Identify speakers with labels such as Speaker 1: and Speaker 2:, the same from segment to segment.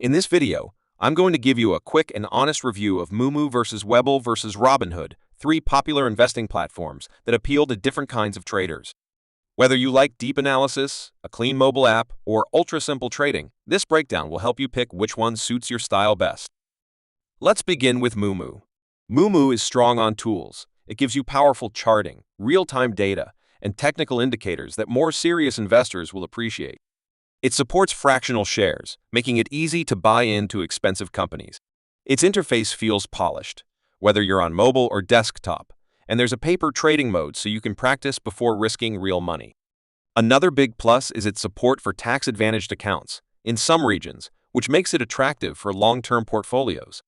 Speaker 1: In this video, I'm going to give you a quick and honest review of Moomoo versus Webull versus Robinhood, three popular investing platforms that appeal to different kinds of traders. Whether you like deep analysis, a clean mobile app, or ultra-simple trading, this breakdown will help you pick which one suits your style best. Let's begin with Moomoo. Moomoo is strong on tools. It gives you powerful charting, real-time data, and technical indicators that more serious investors will appreciate. It supports fractional shares, making it easy to buy into expensive companies. Its interface feels polished, whether you're on mobile or desktop, and there's a paper trading mode so you can practice before risking real money. Another big plus is its support for tax-advantaged accounts in some regions, which makes it attractive for long-term portfolios.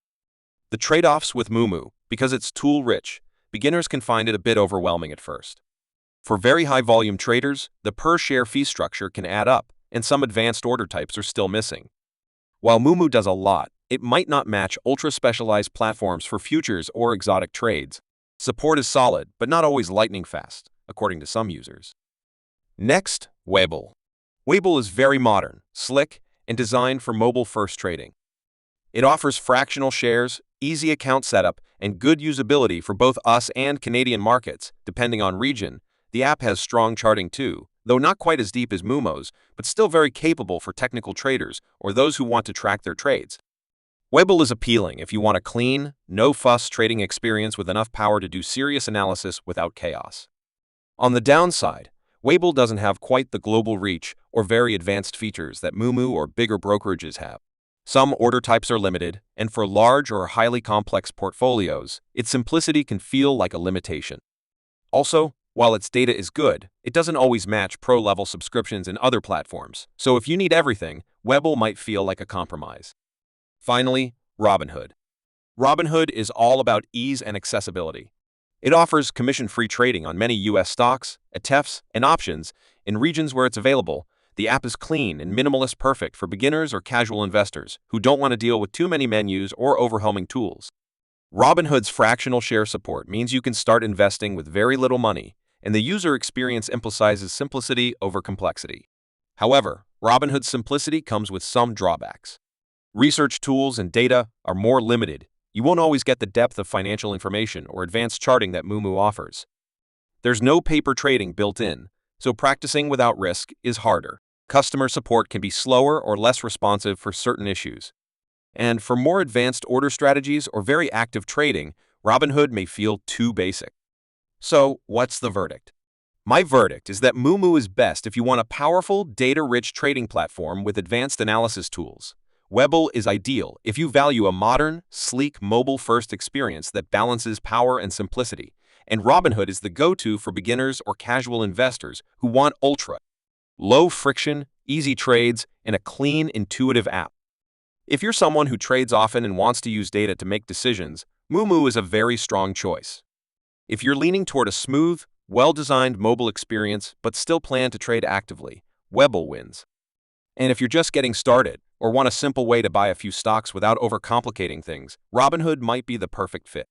Speaker 1: The trade-offs with Moomoo, because it's tool-rich, beginners can find it a bit overwhelming at first. For very high-volume traders, the per-share fee structure can add up, and some advanced order types are still missing. While Moomoo does a lot, it might not match ultra-specialized platforms for futures or exotic trades. Support is solid, but not always lightning fast, according to some users. Next, Webull. Webull is very modern, slick, and designed for mobile-first trading. It offers fractional shares, easy account setup, and good usability for both US and Canadian markets, depending on region. The app has strong charting too, though not quite as deep as Moomo's, but still very capable for technical traders or those who want to track their trades. Webull is appealing if you want a clean, no-fuss trading experience with enough power to do serious analysis without chaos. On the downside, Webull doesn't have quite the global reach or very advanced features that Moomoo or bigger brokerages have. Some order types are limited, and for large or highly complex portfolios, its simplicity can feel like a limitation. Also, while its data is good, it doesn't always match pro-level subscriptions in other platforms, so if you need everything, Webull might feel like a compromise. Finally, Robinhood. Robinhood is all about ease and accessibility. It offers commission-free trading on many US stocks, ETFs, and options in regions where it's available. The app is clean and minimalist, perfect for beginners or casual investors who don't want to deal with too many menus or overwhelming tools. Robinhood's fractional share support means you can start investing with very little money, and the user experience emphasizes simplicity over complexity. However, Robinhood's simplicity comes with some drawbacks. Research tools and data are more limited. You won't always get the depth of financial information or advanced charting that Moomoo offers. There's no paper trading built in, so practicing without risk is harder. Customer support can be slower or less responsive for certain issues. And for more advanced order strategies or very active trading, Robinhood may feel too basic. So, what's the verdict? My verdict is that Moomoo is best if you want a powerful, data-rich trading platform with advanced analysis tools. Webull is ideal if you value a modern, sleek, mobile-first experience that balances power and simplicity. And Robinhood is the go-to for beginners or casual investors who want low-friction, easy trades, and a clean, intuitive app. If you're someone who trades often and wants to use data to make decisions, Moomoo is a very strong choice. If you're leaning toward a smooth, well-designed mobile experience but still plan to trade actively, Webull wins. And if you're just getting started or want a simple way to buy a few stocks without overcomplicating things, Robinhood might be the perfect fit.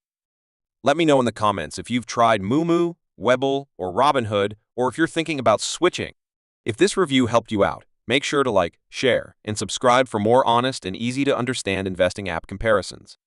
Speaker 1: Let me know in the comments if you've tried Moomoo, Webull, or Robinhood, or if you're thinking about switching. If this review helped you out, make sure to like, share, and subscribe for more honest and easy-to-understand investing app comparisons.